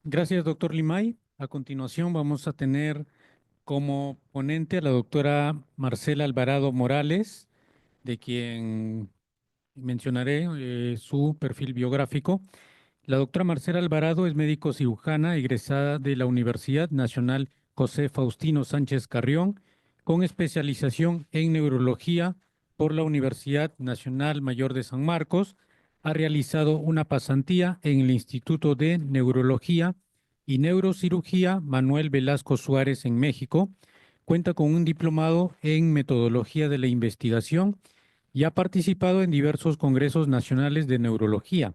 Gracias, doctor Limay. A continuación vamos a tener como ponente a la doctora Marcela Alvarado Morales, de quien mencionaré su perfil biográfico. La doctora Marcela Alvarado es médico cirujana egresada de la Universidad Nacional José Faustino Sánchez Carrión, con especialización en neurología por la Universidad Nacional Mayor de San Marcos. Ha realizado una pasantía en el Instituto de Neurología y Neurocirugía Manuel Velasco Suárez en México. Cuenta con un diplomado en metodología de la investigación y ha participado en diversos congresos nacionales de neurología.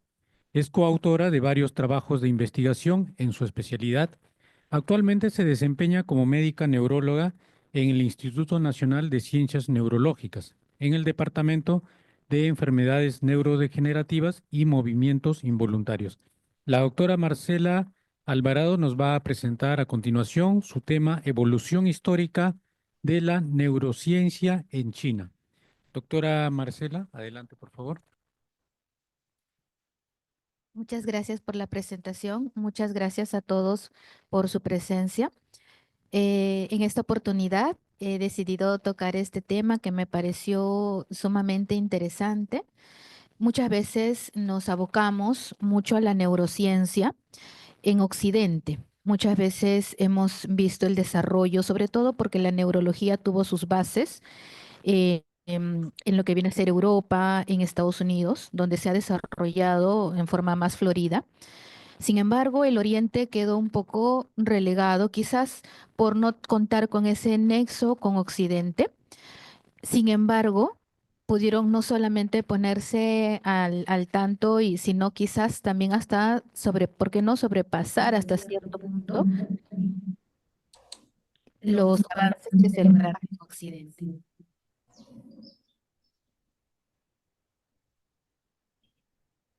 Es coautora de varios trabajos de investigación en su especialidad. Actualmente se desempeña como médica neuróloga en el Instituto Nacional de Ciencias Neurológicas, en el Departamento de Enfermedades Neurodegenerativas y Movimientos Involuntarios. La doctora Marcela Alvarado nos va a presentar a continuación su tema Evolución histórica de la neurociencia en China. Doctora Marcela, adelante, por favor. Muchas gracias por la presentación. Muchas gracias a todos por su presencia. En esta oportunidad he decidido tocar este tema que me pareció sumamente interesante. Muchas veces nos abocamos mucho a la neurociencia en Occidente. Muchas veces hemos visto el desarrollo, sobre todo porque la neurología tuvo sus bases en lo que viene a ser Europa, en Estados Unidos, donde se ha desarrollado en forma más florida. Sin embargo, el Oriente quedó un poco relegado, quizás por no contar con ese nexo con Occidente. Sin embargo, pudieron no solamente ponerse al tanto, sino quizás también hasta ¿por qué no sobrepasar hasta cierto punto los avances que se lograron en Occidente?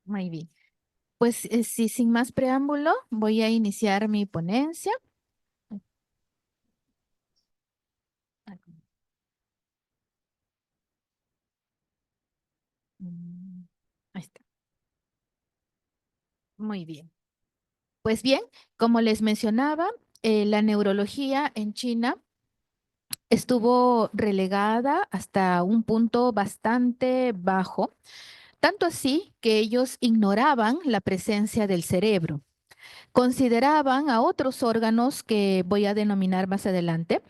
Muy bien. Pues sí, sin más preámbulo, voy a iniciar mi ponencia. Mm, Ahí está. Muy bien. Pues bien, como les mencionaba, la neurología en China estuvo relegada hasta un punto bastante bajo, tanto así que ellos ignoraban la presencia del cerebro. Consideraban a otros órganos que voy a denominar más adelante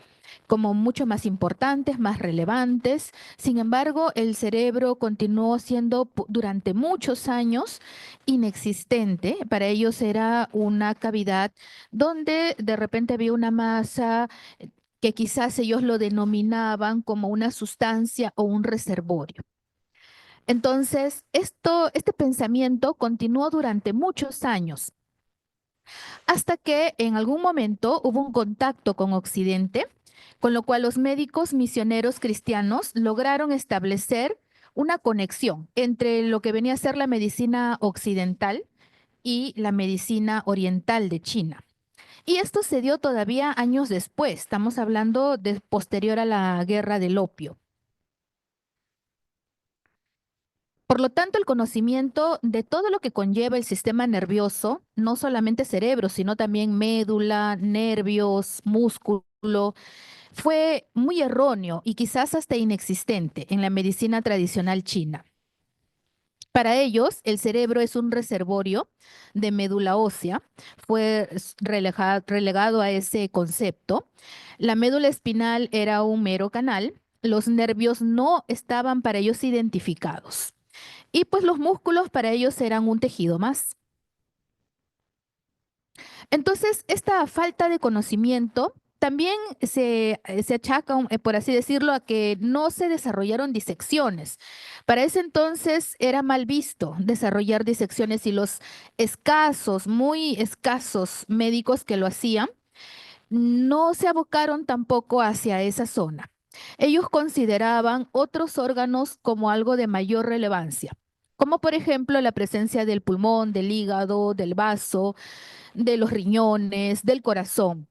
como mucho más importantes, más relevantes. Sin embargo, el cerebro continuó siendo durante muchos años inexistente. Para ellos era una cavidad donde de repente había una masa que quizás ellos lo denominaban como una sustancia o un reservorio. Entonces, este pensamiento continuó durante muchos años, hasta que en algún momento hubo un contacto con Occidente, con lo cual los médicos misioneros cristianos lograron establecer una conexión entre lo que venía a ser la medicina occidental y la medicina oriental de China. Y esto se dio todavía años después, estamos hablando de posterior a la guerra del opio. Por lo tanto, el conocimiento de todo lo que conlleva el sistema nervioso, no solamente cerebro, sino también médula, nervios, músculo, fue muy erróneo y quizás hasta inexistente en la medicina tradicional china. Para ellos, el cerebro es un reservorio de médula ósea, fue relegado a ese concepto. La médula espinal era un mero canal, los nervios no estaban para ellos identificados. Y pues los músculos para ellos eran un tejido más. Entonces, esta falta de conocimiento también se achaca, por así decirlo, a que no se desarrollaron disecciones. Para ese entonces era mal visto desarrollar disecciones y los escasos, muy escasos médicos que lo hacían, no se abocaron tampoco hacia esa zona. Ellos consideraban otros órganos como algo de mayor relevancia, como por ejemplo la presencia del pulmón, del hígado, del vaso, de los riñones, del corazón.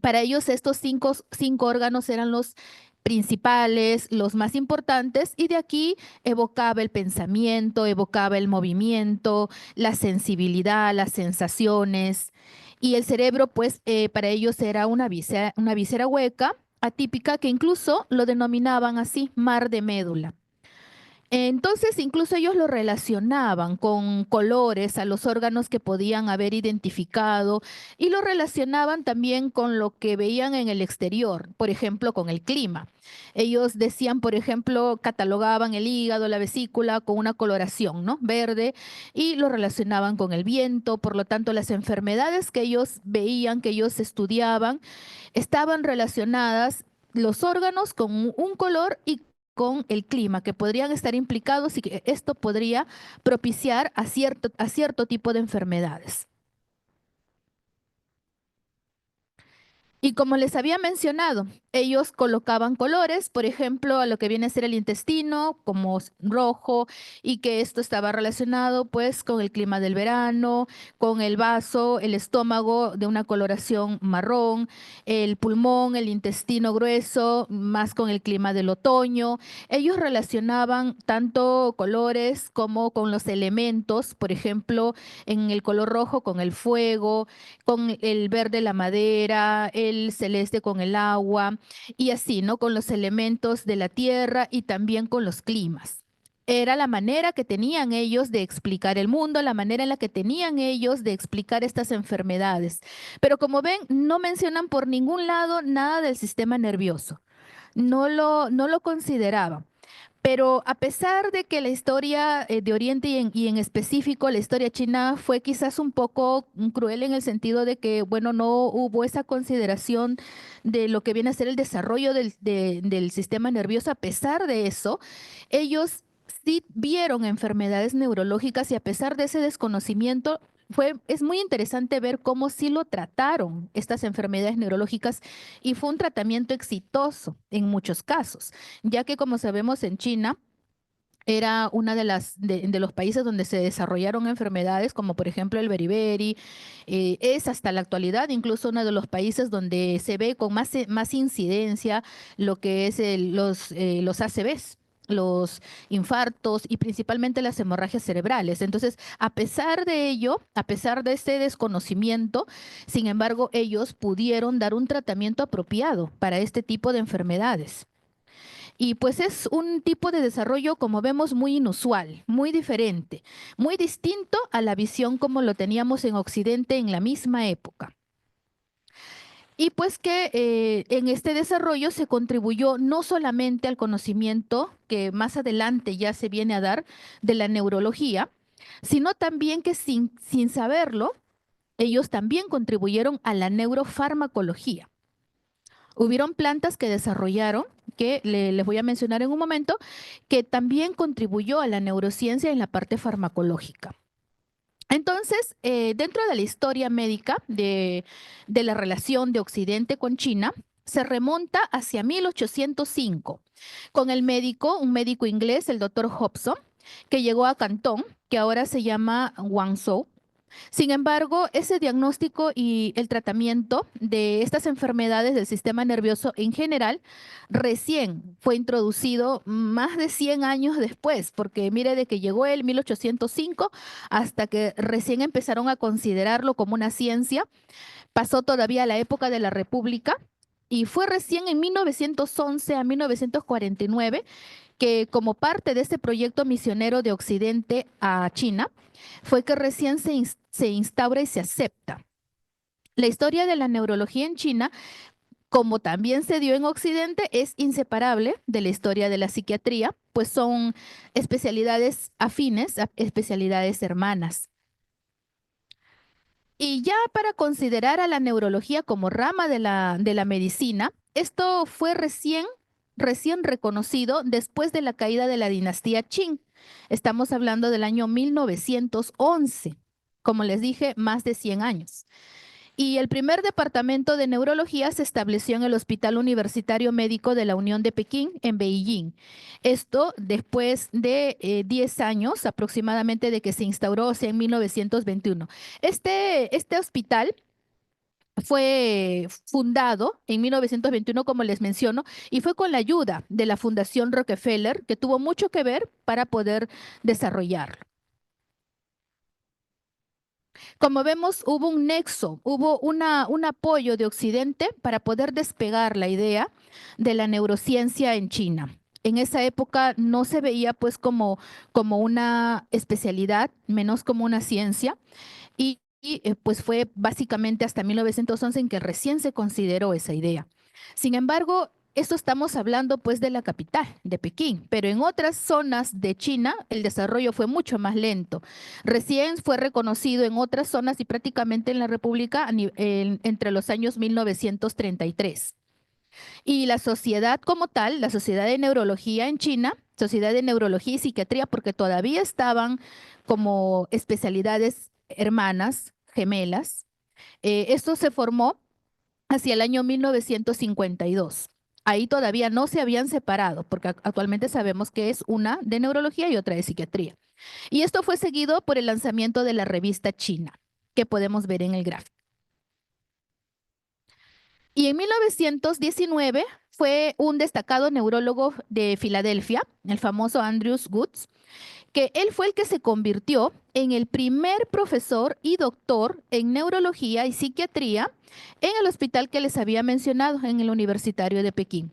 Para ellos estos cinco órganos eran los principales, los más importantes, y de aquí evocaba el pensamiento, evocaba el movimiento, la sensibilidad, las sensaciones, y el cerebro, pues, para ellos era una víscera hueca, atípica, que incluso lo denominaban así, mar de médula. Entonces, incluso ellos lo relacionaban con colores a los órganos que podían haber identificado y lo relacionaban también con lo que veían en el exterior, por ejemplo, con el clima. Ellos decían, por ejemplo, catalogaban el hígado, la vesícula con una coloración, ¿no? Verde, y lo relacionaban con el viento. Por lo tanto, las enfermedades que ellos veían, que ellos estudiaban, estaban relacionadas los órganos con un color y con el clima, que podrían estar implicados y que esto podría propiciar a cierto tipo de enfermedades. Y como les había mencionado, ellos colocaban colores, por ejemplo, a lo que viene a ser el intestino, como rojo, y que esto estaba relacionado pues con el clima del verano, con el vaso, el estómago de una coloración marrón, el pulmón, el intestino grueso, más con el clima del otoño. Ellos relacionaban tanto colores como con los elementos, por ejemplo, en el color rojo con el fuego, con el verde la madera, el celeste con el agua y así, ¿no? Con los elementos de la tierra y también con los climas. Era la manera que tenían ellos de explicar el mundo, la manera en la que tenían ellos de explicar estas enfermedades. Pero como ven, no mencionan por ningún lado nada del sistema nervioso. No lo consideraban. Pero a pesar de que la historia de Oriente y en específico la historia china fue quizás un poco cruel en el sentido de que, bueno, no hubo esa consideración de lo que viene a ser el desarrollo del sistema nervioso, a pesar de eso, ellos sí vieron enfermedades neurológicas y a pesar de ese desconocimiento, es muy interesante ver cómo sí lo trataron estas enfermedades neurológicas y fue un tratamiento exitoso en muchos casos ya que como sabemos en China era una de los países donde se desarrollaron enfermedades como por ejemplo el beriberi, es hasta la actualidad incluso uno de los países donde se ve con más incidencia lo que es los ACVs, los infartos y principalmente las hemorragias cerebrales. Entonces, a pesar de ello, a pesar de este desconocimiento, sin embargo, ellos pudieron dar un tratamiento apropiado para este tipo de enfermedades. Y pues es un tipo de desarrollo, como vemos, muy inusual, muy diferente, muy distinto a la visión como lo teníamos en Occidente en la misma época. Y pues que en este desarrollo se contribuyó no solamente al conocimiento que más adelante ya se viene a dar de la neurología, sino también que sin saberlo, ellos también contribuyeron a la neurofarmacología. Hubieron plantas que desarrollaron, que les voy a mencionar en un momento, que también contribuyó a la neurociencia en la parte farmacológica. Entonces, dentro de la historia médica de la relación de Occidente con China, se remonta hacia 1805, con un médico inglés, el doctor Hobson, que llegó a Cantón, que ahora se llama Guangzhou. Sin embargo, ese diagnóstico y el tratamiento de estas enfermedades del sistema nervioso en general recién fue introducido más de 100 años después, porque mire de que llegó el 1805 hasta que recién empezaron a considerarlo como una ciencia, pasó todavía la época de la República y fue recién en 1911 a 1949 que como parte de este proyecto misionero de Occidente a China, fue que recién se instaura y se acepta. La historia de la neurología en China, como también se dio en Occidente, es inseparable de la historia de la psiquiatría, pues son especialidades afines, especialidades hermanas. Y ya para considerar a la neurología como rama de la medicina, esto fue recién reconocido después de la caída de la dinastía Qing. Estamos hablando del año 1911, como les dije, más de 100 años. Y el primer departamento de neurología se estableció en el Hospital Universitario Médico de la Unión de Pekín, en Beijing. Esto después de 10 años aproximadamente de que se instauró, o sea, en 1921. Este hospital fue fundado en 1921, como les menciono, y fue con la ayuda de la Fundación Rockefeller, que tuvo mucho que ver para poder desarrollarlo. Como vemos, hubo un nexo, hubo un apoyo de Occidente para poder despegar la idea de la neurociencia en China. En esa época no se veía pues como una especialidad, menos como una ciencia, pues fue básicamente hasta 1911 en que recién se consideró esa idea. Sin embargo, esto estamos hablando pues de la capital, de Pekín, pero en otras zonas de China el desarrollo fue mucho más lento. Recién fue reconocido en otras zonas y prácticamente en la República entre los años 1933. Y la sociedad como tal, la Sociedad de Neurología en China, Sociedad de Neurología y Psiquiatría, porque todavía estaban como especialidades hermanas, gemelas, esto se formó hacia el año 1952. Ahí todavía no se habían separado, porque actualmente sabemos que es una de neurología y otra de psiquiatría. Y esto fue seguido por el lanzamiento de la revista China, que podemos ver en el gráfico. Y en 1919 fue un destacado neurólogo de Filadelfia, el famoso Andrews Woods, que él fue el que se convirtió en el primer profesor y doctor en neurología y psiquiatría en el hospital que les había mencionado, en el Universitario de Pekín,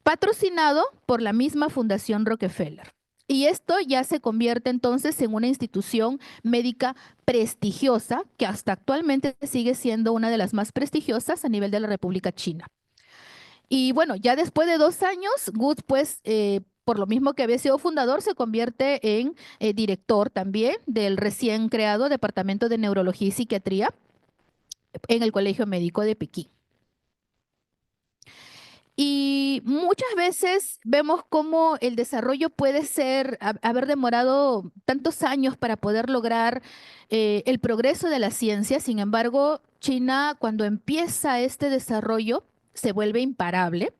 patrocinado por la misma Fundación Rockefeller. Y esto ya se convierte entonces en una institución médica prestigiosa, que hasta actualmente sigue siendo una de las más prestigiosas a nivel de la República China. Y bueno, ya después de 2 años, Good, pues, por lo mismo que había sido fundador, se convierte en director también del recién creado Departamento de Neurología y Psiquiatría en el Colegio Médico de Pekín. Y muchas veces vemos cómo el desarrollo puede haber demorado tantos años para poder lograr el progreso de la ciencia. Sin embargo, China, cuando empieza este desarrollo, se vuelve imparable.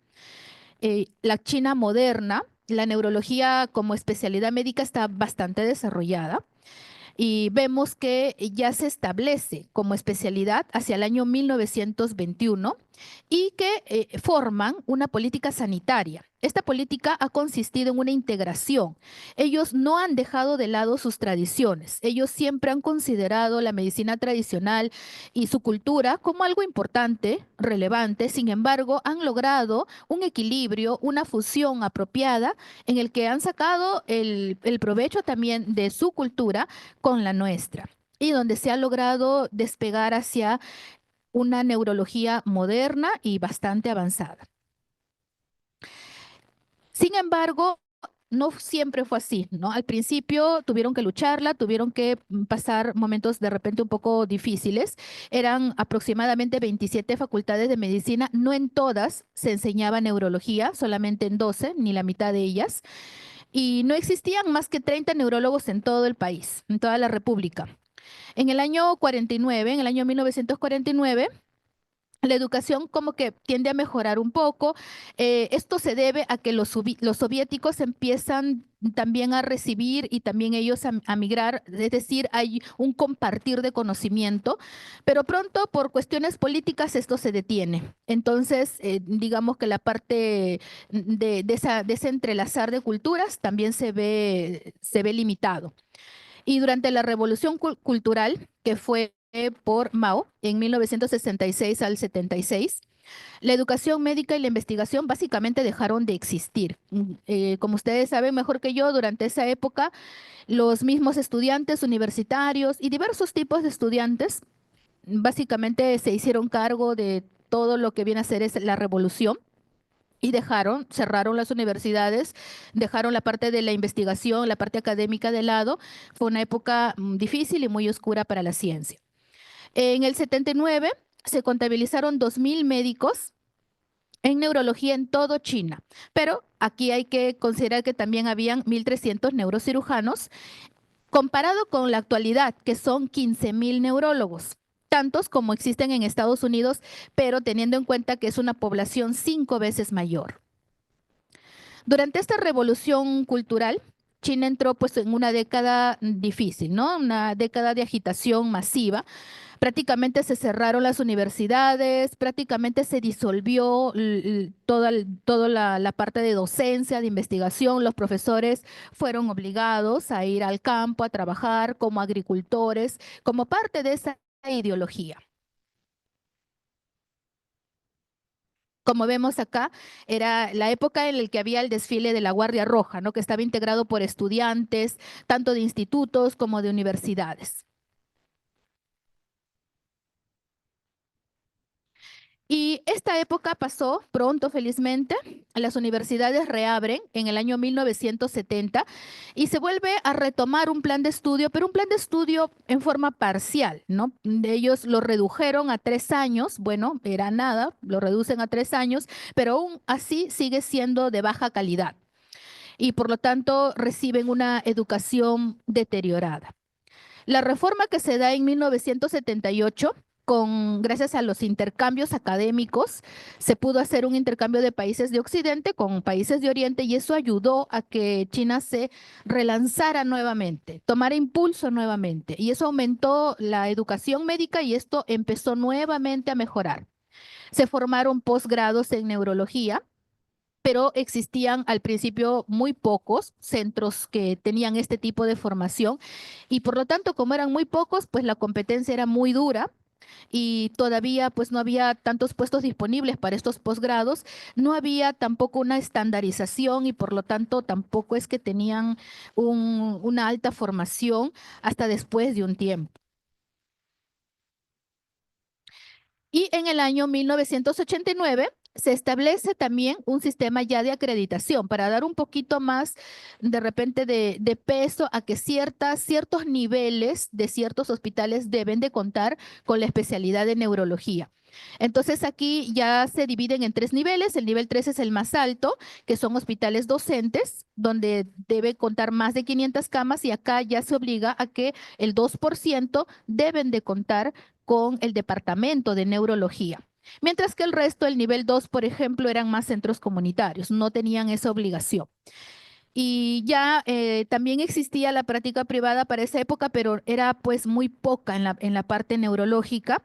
La China moderna, la neurología como especialidad médica está bastante desarrollada y vemos que ya se establece como especialidad hacia el año 1921 y que forman una política sanitaria. Esta política ha consistido en una integración. Ellos no han dejado de lado sus tradiciones. Ellos siempre han considerado la medicina tradicional y su cultura como algo importante, relevante. Sin embargo, han logrado un equilibrio, una fusión apropiada en el que han sacado el provecho también de su cultura con la nuestra y donde se ha logrado despegar hacia una neurología moderna y bastante avanzada. Sin embargo, no siempre fue así, ¿no? Al principio tuvieron que lucharla, tuvieron que pasar momentos de repente un poco difíciles. Eran aproximadamente 27 facultades de medicina, no en todas se enseñaba neurología, solamente en 12, ni la mitad de ellas. Y no existían más que 30 neurólogos en todo el país, en toda la República. En el año 49, en el año 1949, la educación como que tiende a mejorar un poco. Esto se debe a que los soviéticos empiezan también a recibir y también ellos a migrar, es decir, hay un compartir de conocimiento, pero pronto por cuestiones políticas esto se detiene. Entonces, digamos que la parte de ese entrelazar de culturas también se ve limitado. Y durante la Revolución Cultural, que fue por Mao en 1966 al 76, la educación médica y la investigación básicamente dejaron de existir. Como ustedes saben mejor que yo, durante esa época, los mismos estudiantes universitarios y diversos tipos de estudiantes básicamente se hicieron cargo de todo lo que viene a ser la revolución y cerraron las universidades, dejaron la parte de la investigación, la parte académica de lado. Fue una época difícil y muy oscura para la ciencia. En el 79 se contabilizaron 2.000 médicos en neurología en todo China, pero aquí hay que considerar que también habían 1.300 neurocirujanos, comparado con la actualidad, que son 15.000 neurólogos, tantos como existen en Estados Unidos, pero teniendo en cuenta que es una población 5 veces mayor. Durante esta revolución cultural, China entró pues en una década difícil, ¿no? Una década de agitación masiva. Prácticamente se cerraron las universidades, prácticamente se disolvió toda la parte de docencia, de investigación. Los profesores fueron obligados a ir al campo a trabajar como agricultores, como parte de esa ideología. Como vemos acá, era la época en la que había el desfile de la Guardia Roja, ¿no? Que estaba integrado por estudiantes, tanto de institutos como de universidades. Y esta época pasó pronto, felizmente. Las universidades reabren en el año 1970 y se vuelve a retomar un plan de estudio, pero un plan de estudio en forma parcial, ¿no? Ellos lo redujeron a 3 años, bueno, era nada, lo reducen a 3 años, pero aún así sigue siendo de baja calidad y por lo tanto reciben una educación deteriorada. La reforma que se da en 1978, gracias a los intercambios académicos, se pudo hacer un intercambio de países de Occidente con países de Oriente y eso ayudó a que China se relanzara nuevamente, tomara impulso nuevamente. Y eso aumentó la educación médica y esto empezó nuevamente a mejorar. Se formaron posgrados en neurología, pero existían al principio muy pocos centros que tenían este tipo de formación y por lo tanto, como eran muy pocos, pues la competencia era muy dura y todavía pues no había tantos puestos disponibles para estos posgrados, no había tampoco una estandarización y por lo tanto tampoco es que tenían una alta formación hasta después de un tiempo. Y en el año 1989 se establece también un sistema ya de acreditación para dar un poquito más de repente de peso a que ciertos niveles de ciertos hospitales deben de contar con la especialidad de neurología. Entonces aquí ya se dividen en 3 niveles. El nivel 3 es el más alto, que son hospitales docentes, donde debe contar más de 500 camas y acá ya se obliga a que el 2% deben de contar con el departamento de neurología. Mientras que el resto, el nivel 2, por ejemplo, eran más centros comunitarios, no tenían esa obligación. Y ya también existía la práctica privada para esa época, pero era pues muy poca en la parte neurológica.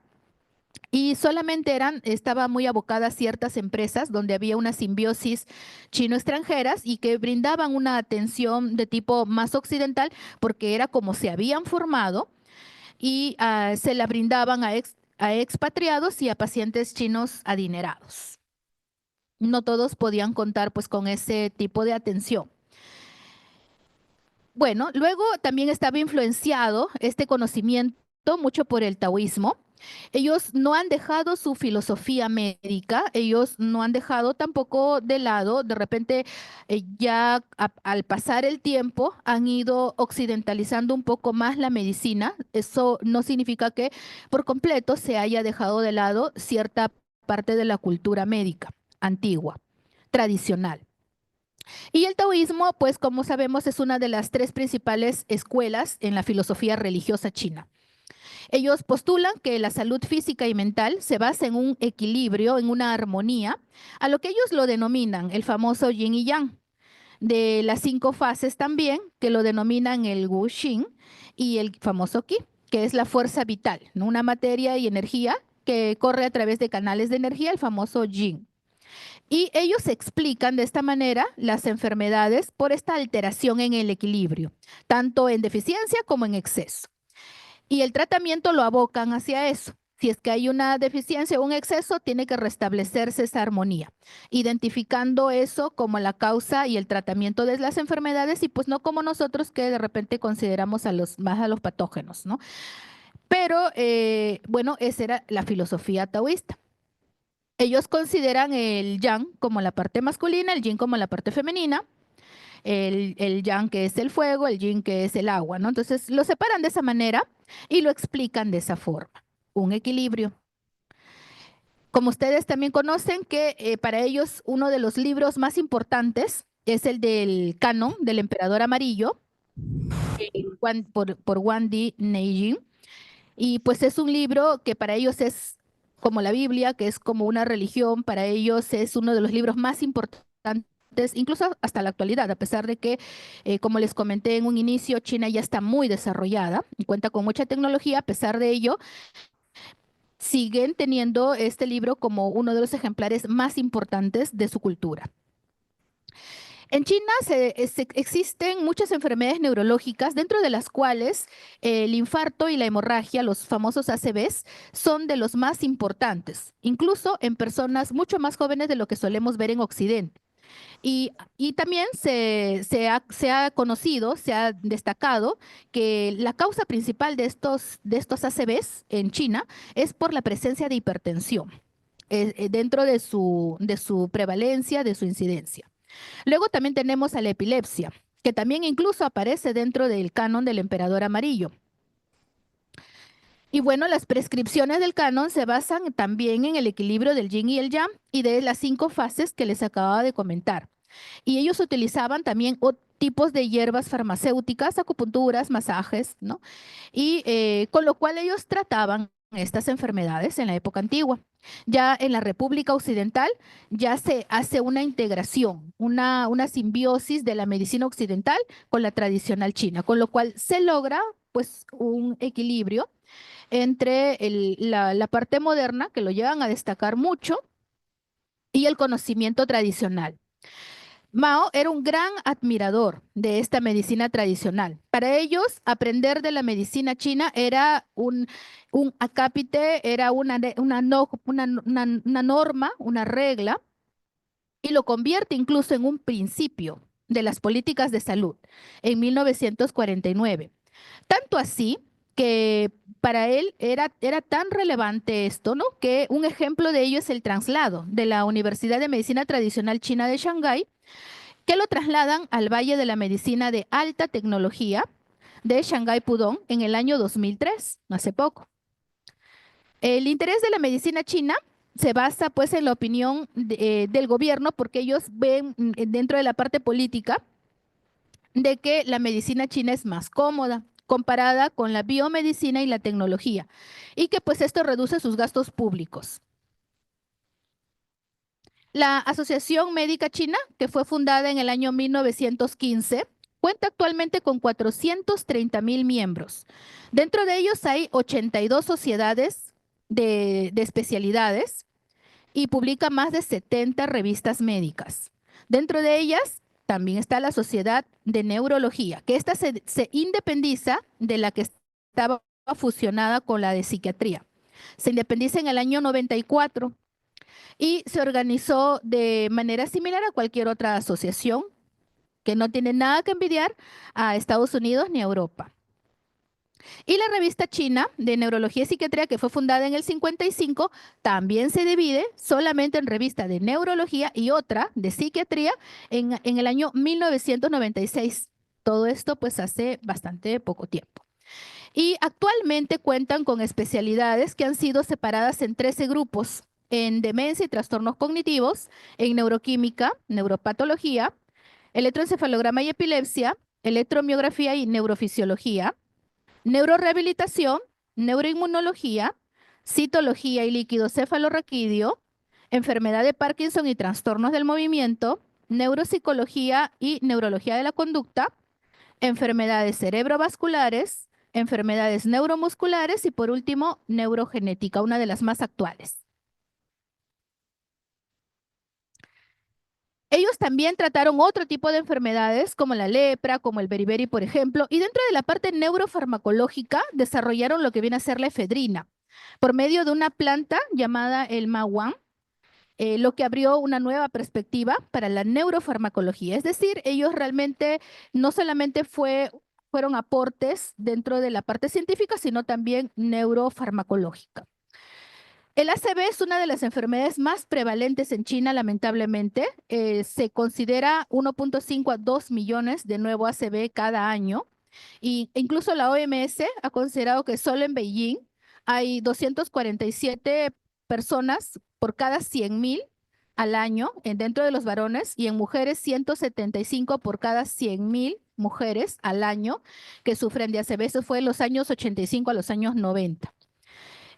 Y solamente estaba muy abocada a ciertas empresas donde había una simbiosis chino-extranjeras y que brindaban una atención de tipo más occidental porque era como se habían formado y se la brindaban a expatriados y a pacientes chinos adinerados. No todos podían contar pues con ese tipo de atención. Bueno, luego también estaba influenciado este conocimiento mucho por el taoísmo. Ellos no han dejado su filosofía médica, ellos no han dejado tampoco de lado, de repente ya al pasar el tiempo han ido occidentalizando un poco más la medicina. Eso no significa que por completo se haya dejado de lado cierta parte de la cultura médica antigua, tradicional. Y el taoísmo, pues como sabemos, es una de las 3 principales escuelas en la filosofía religiosa china. Ellos postulan que la salud física y mental se basa en un equilibrio, en una armonía, a lo que ellos lo denominan el famoso yin y yang, de las 5 fases también, que lo denominan el wu xin y el famoso qi, que es la fuerza vital, ¿no? Una materia y energía que corre a través de canales de energía, el famoso yin. Y ellos explican de esta manera las enfermedades por esta alteración en el equilibrio, tanto en deficiencia como en exceso. Y el tratamiento lo abocan hacia eso. Si es que hay una deficiencia o un exceso, tiene que restablecerse esa armonía, identificando eso como la causa y el tratamiento de las enfermedades y pues no como nosotros que de repente consideramos más a los patógenos, ¿no? Pero bueno, esa era la filosofía taoísta. Ellos consideran el yang como la parte masculina, el yin como la parte femenina, el yang que es el fuego, el yin que es el agua, ¿no? Entonces lo separan de esa manera y lo explican de esa forma, un equilibrio. Como ustedes también conocen que para ellos uno de los libros más importantes es el del canon del emperador amarillo, por Wang Neijing, y pues es un libro que para ellos es como la Biblia, que es como una religión, para ellos es uno de los libros más importantes incluso hasta la actualidad, a pesar de que, como les comenté en un inicio, China ya está muy desarrollada y cuenta con mucha tecnología. A pesar de ello, siguen teniendo este libro como uno de los ejemplares más importantes de su cultura. En China existen muchas enfermedades neurológicas, dentro de las cuales el infarto y la hemorragia, los famosos ACVs, son de los más importantes, incluso en personas mucho más jóvenes de lo que solemos ver en Occidente. Y también se ha conocido, se ha destacado que la causa principal de estos ACVs en China es por la presencia de hipertensión dentro de su prevalencia, de su incidencia. Luego también tenemos a la epilepsia, que también incluso aparece dentro del canon del emperador amarillo. Y bueno, las prescripciones del canon se basan también en el equilibrio del yin y el yang y de las 5 fases que les acababa de comentar. Y ellos utilizaban también tipos de hierbas farmacéuticas, acupunturas, masajes, ¿no? Y con lo cual ellos trataban estas enfermedades en la época antigua. Ya en la República Occidental ya se hace una integración, una simbiosis de la medicina occidental con la tradicional china, con lo cual se logra pues un equilibrio entre la parte moderna, que lo llevan a destacar mucho, y el conocimiento tradicional. Mao era un gran admirador de esta medicina tradicional. Para ellos, aprender de la medicina china era un acápite, era una norma, una regla, y lo convierte incluso en un principio de las políticas de salud en 1949. Tanto así que para él era tan relevante esto, ¿no? Que un ejemplo de ello es el traslado de la Universidad de Medicina Tradicional China de Shanghái, que lo trasladan al Valle de la Medicina de Alta Tecnología de Shanghái Pudong en el año 2003, hace poco. El interés de la medicina china se basa pues en la opinión del gobierno, porque ellos ven dentro de la parte política de que la medicina china es más cómoda comparada con la biomedicina y la tecnología, y que pues esto reduce sus gastos públicos. La Asociación Médica China, que fue fundada en el año 1915, cuenta actualmente con 430,000 miembros. Dentro de ellos hay 82 sociedades de especialidades y publica más de 70 revistas médicas. Dentro de ellas también está la Sociedad de Neurología, que esta se independiza de la que estaba fusionada con la de psiquiatría. Se independiza en el año 94 y se organizó de manera similar a cualquier otra asociación, que no tiene nada que envidiar a Estados Unidos ni a Europa. Y la revista china de Neurología y Psiquiatría, que fue fundada en el 55, también se divide solamente en revista de Neurología y otra de Psiquiatría en el año 1996. Todo esto pues hace bastante poco tiempo. Y actualmente cuentan con especialidades que han sido separadas en 13 grupos: en demencia y trastornos cognitivos, en neuroquímica, neuropatología, electroencefalograma y epilepsia, electromiografía y neurofisiología, neurorehabilitación, neuroinmunología, citología y líquido cefalorraquídeo, enfermedad de Parkinson y trastornos del movimiento, neuropsicología y neurología de la conducta, enfermedades cerebrovasculares, enfermedades neuromusculares y por último, neurogenética, una de las más actuales. Ellos también trataron otro tipo de enfermedades como la lepra, como el beriberi, por ejemplo, y dentro de la parte neurofarmacológica desarrollaron lo que viene a ser la efedrina por medio de una planta llamada el mahuán, lo que abrió una nueva perspectiva para la neurofarmacología. Es decir, ellos realmente no solamente fueron aportes dentro de la parte científica, sino también neurofarmacológica. El ACV es una de las enfermedades más prevalentes en China, lamentablemente. Se considera 1.5 a 2 millones de nuevo ACV cada año. Y incluso la OMS ha considerado que solo en Beijing hay 247 personas por cada 100,000 al año dentro de los varones, y en mujeres 175 por cada 100,000 mujeres al año que sufren de ACV. Eso fue en los años 85 a los años 90.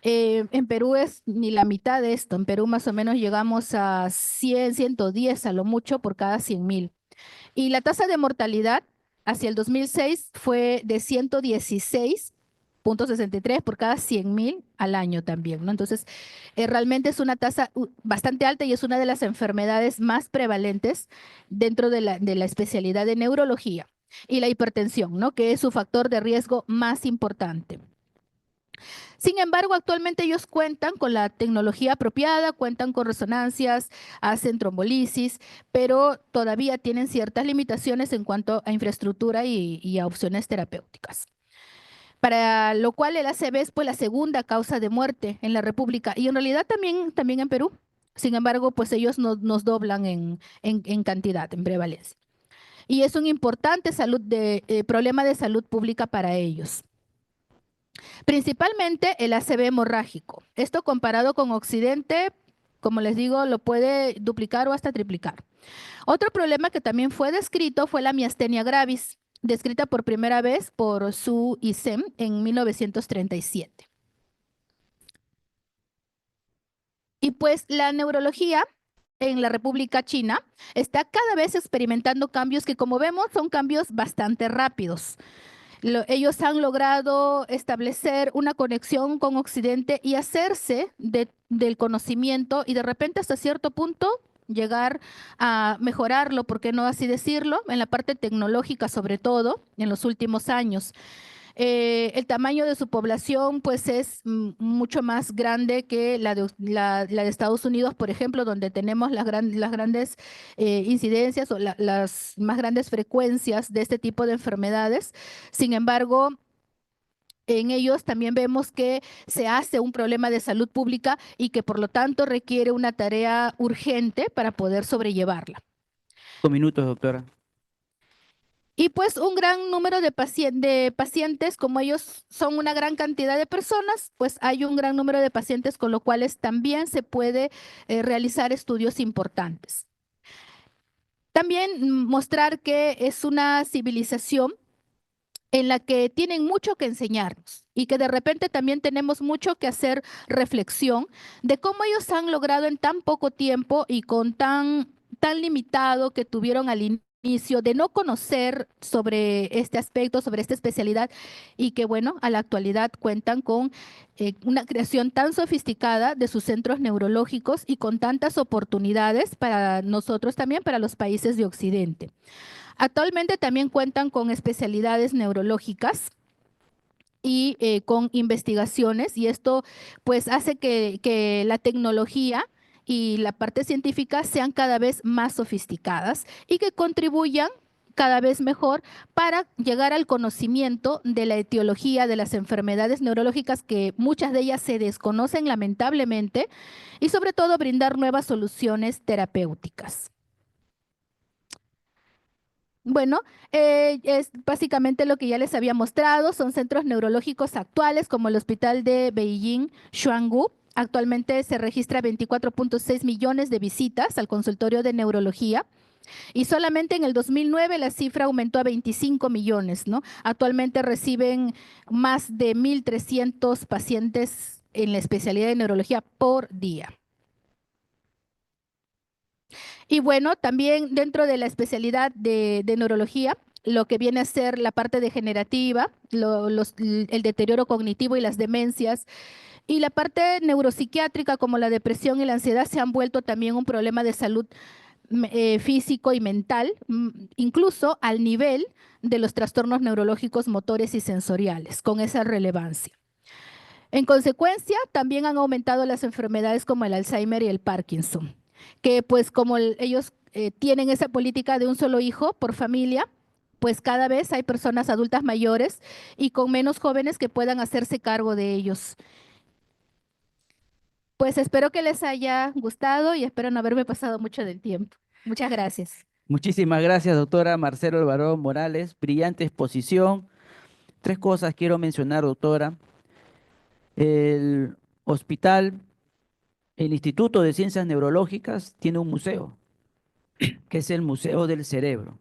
En Perú es ni la mitad de esto. En Perú más o menos llegamos a 100, 110 a lo mucho por cada 100.000. Y la tasa de mortalidad hacia el 2006 fue de 116,63 por cada 100.000 al año también, ¿no? Entonces, realmente es una tasa bastante alta y es una de las enfermedades más prevalentes dentro de la especialidad de neurología y la hipertensión, ¿no? Que es su factor de riesgo más importante. Sin embargo, actualmente ellos cuentan con la tecnología apropiada, cuentan con resonancias, hacen trombolisis, pero todavía tienen ciertas limitaciones en cuanto a infraestructura y a opciones terapéuticas. Para lo cual el ACV es pues la segunda causa de muerte en la República y en realidad también en Perú. Sin embargo, pues ellos nos doblan en cantidad, en prevalencia. Y es un importante problema de salud pública para ellos. Principalmente el ACV hemorrágico. Esto comparado con Occidente, como les digo, lo puede duplicar o hasta triplicar. Otro problema que también fue descrito fue la miastenia gravis, descrita por primera vez por Su y Sem en 1937. Y pues la neurología en la República China está cada vez experimentando cambios que, como vemos, son cambios bastante rápidos. Ellos han logrado establecer una conexión con Occidente y hacerse del conocimiento y de repente hasta cierto punto llegar a mejorarlo, ¿por qué no así decirlo? En la parte tecnológica sobre todo, en los últimos años. El tamaño de su población pues es mucho más grande que la de Estados Unidos, por ejemplo, donde tenemos las grandes incidencias o las más grandes frecuencias de este tipo de enfermedades. Sin embargo, en ellos también vemos que se hace un problema de salud pública y que por lo tanto requiere una tarea urgente para poder sobrellevarla. 5 minutos, doctora. Y pues un gran número de pacientes, como ellos son una gran cantidad de personas, pues hay un gran número de pacientes con los cuales también se puede realizar estudios importantes. También mostrar que es una civilización en la que tienen mucho que enseñarnos y que de repente también tenemos mucho que hacer reflexión de cómo ellos han logrado en tan poco tiempo y con tan limitado que tuvieron al inicio de no conocer sobre este aspecto, sobre esta especialidad y que bueno, a la actualidad cuentan con una creación tan sofisticada de sus centros neurológicos y con tantas oportunidades para nosotros también, para los países de Occidente. Actualmente también cuentan con especialidades neurológicas y con investigaciones y esto pues hace que la tecnología y la parte científica sean cada vez más sofisticadas y que contribuyan cada vez mejor para llegar al conocimiento de la etiología de las enfermedades neurológicas que muchas de ellas se desconocen lamentablemente y sobre todo brindar nuevas soluciones terapéuticas. Bueno, es básicamente lo que ya les había mostrado. Son centros neurológicos actuales como el Hospital de Beijing Xuangu. Actualmente se registra 24,6 millones de visitas al consultorio de neurología y solamente en el 2009 la cifra aumentó a 25 millones, ¿no? Actualmente reciben más de 1.300 pacientes en la especialidad de neurología por día. Y bueno, también dentro de la especialidad de neurología, lo que viene a ser la parte degenerativa, el deterioro cognitivo y las demencias, y la parte neuropsiquiátrica como la depresión y la ansiedad se han vuelto también un problema de salud físico y mental, incluso al nivel de los trastornos neurológicos motores y sensoriales, con esa relevancia. En consecuencia, también han aumentado las enfermedades como el Alzheimer y el Parkinson, que pues como ellos tienen esa política de un solo hijo por familia, pues cada vez hay personas adultas mayores y con menos jóvenes que puedan hacerse cargo de ellos. Pues espero que les haya gustado y espero no haberme pasado mucho del tiempo. Muchas gracias. Muchísimas gracias, doctora Marcelo Alvarado Morales. Brillante exposición. 3 cosas quiero mencionar, doctora. El hospital, el Instituto de Ciencias Neurológicas tiene un museo, que es el Museo del Cerebro.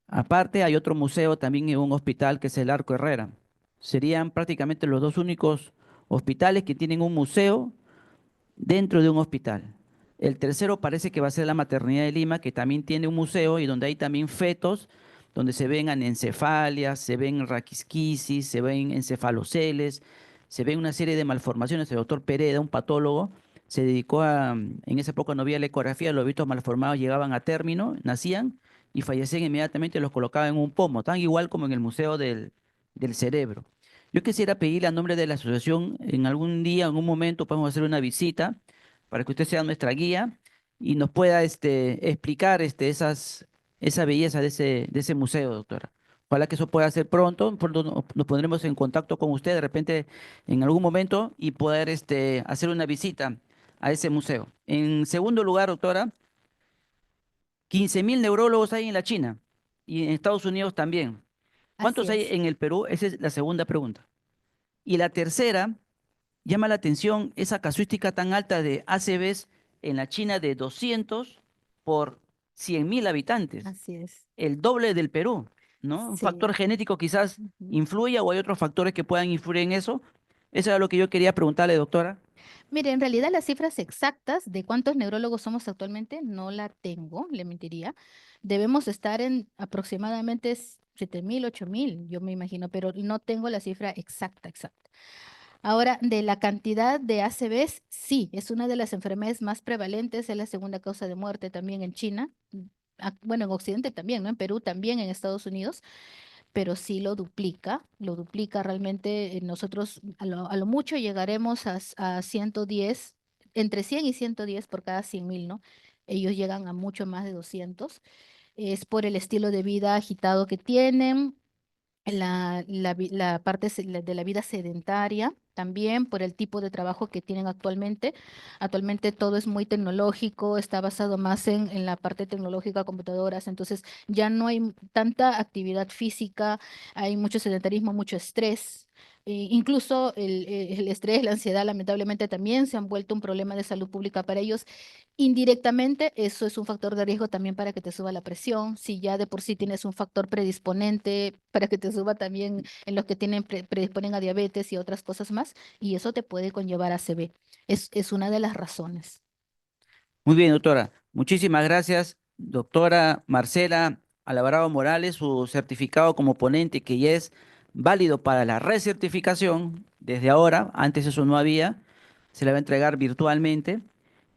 Aparte, hay otro museo también en un hospital que es el Arco Herrera. Serían prácticamente los dos únicos hospitales que tienen un museo dentro de un hospital. El tercero parece que va a ser la Maternidad de Lima, que también tiene un museo y donde hay también fetos, donde se ven anencefalias, se ven raquisquisis, se ven encefaloceles, se ven una serie de malformaciones. El doctor Pereda, un patólogo, se dedicó a, en esa época no había la ecografía, los bichos malformados llegaban a término, nacían y fallecían inmediatamente, los colocaban en un pomo, tan igual como en el Museo del Cerebro. Yo quisiera pedirle a nombre de la asociación, en algún día, en un momento, podemos hacer una visita para que usted sea nuestra guía y nos pueda explicar esa belleza de ese museo, doctora. Ojalá que eso pueda ser pronto. Pronto nos pondremos en contacto con usted de repente en algún momento y poder hacer una visita a ese museo. En segundo lugar, doctora, 15.000 neurólogos hay en la China y en Estados Unidos también. Así ¿Cuántos hay es. en el Perú? Esa es la segunda pregunta. Y la tercera, llama la atención esa casuística tan alta de ACVs en la China de 200 por 100.000 habitantes, Así es. el doble del Perú, ¿no? Un Sí. factor genético quizás Ujú. influya o hay otros factores que puedan influir en eso. Eso era lo que yo quería preguntarle, doctora. Mire, en realidad las cifras exactas de cuántos neurólogos somos actualmente no la tengo, le mentiría. Debemos estar en aproximadamente 7.000, 8.000, yo me imagino, pero no tengo la cifra exacta, exacta. Ahora, de la cantidad de ACVs, sí, es una de las enfermedades más prevalentes, es la segunda causa de muerte también en China, bueno, en Occidente también, ¿no? En Perú también, en Estados Unidos, pero sí lo duplica realmente. Nosotros a lo mucho llegaremos a 110, entre 100 y 110 por cada 100.000, ¿no? Ellos llegan a mucho más de 200. Es por el estilo de vida agitado que tienen, la parte de la vida sedentaria, también por el tipo de trabajo que tienen actualmente. Actualmente todo es muy tecnológico, está basado más en la parte tecnológica, computadoras, entonces ya no hay tanta actividad física, hay mucho sedentarismo, mucho estrés. Incluso el estrés, la ansiedad, lamentablemente también se han vuelto un problema de salud pública para ellos. Indirectamente, eso es un factor de riesgo también para que te suba la presión. Si ya de por sí tienes un factor predisponente para que te suba también en los que tienen predisponen a diabetes y otras cosas más, y eso te puede conllevar a ACV. Es una de las razones. Muy bien, doctora. Muchísimas gracias, doctora Marcela Alvarado Morales, su certificado como ponente que ya es válido para la recertificación desde ahora, antes eso no había, se le va a entregar virtualmente.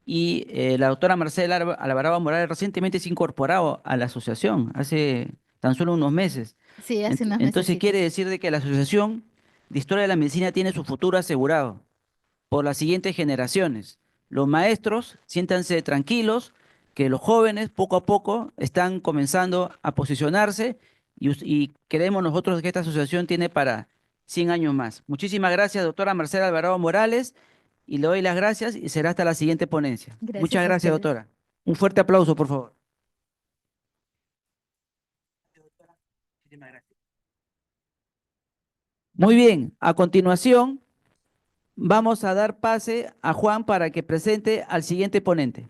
Y la doctora Marcela Alvarado Morales recientemente se ha incorporado a la asociación, hace tan solo unos meses. Sí, hace unos Entonces quiere mesecitos. decir de que la Asociación de Historia de la Medicina tiene su futuro asegurado por las siguientes generaciones. Los maestros, siéntanse tranquilos, que los jóvenes poco a poco están comenzando a posicionarse y creemos nosotros que esta asociación tiene para 100 años más. Muchísimas gracias, doctora Marcela Alvarado Morales, y le doy las gracias y será hasta la siguiente ponencia. Muchas Gracias a gracias, ustedes. doctora. Un fuerte aplauso, por favor. Muchísimas gracias. Muy bien, a continuación vamos a dar pase a Juan para que presente al siguiente ponente.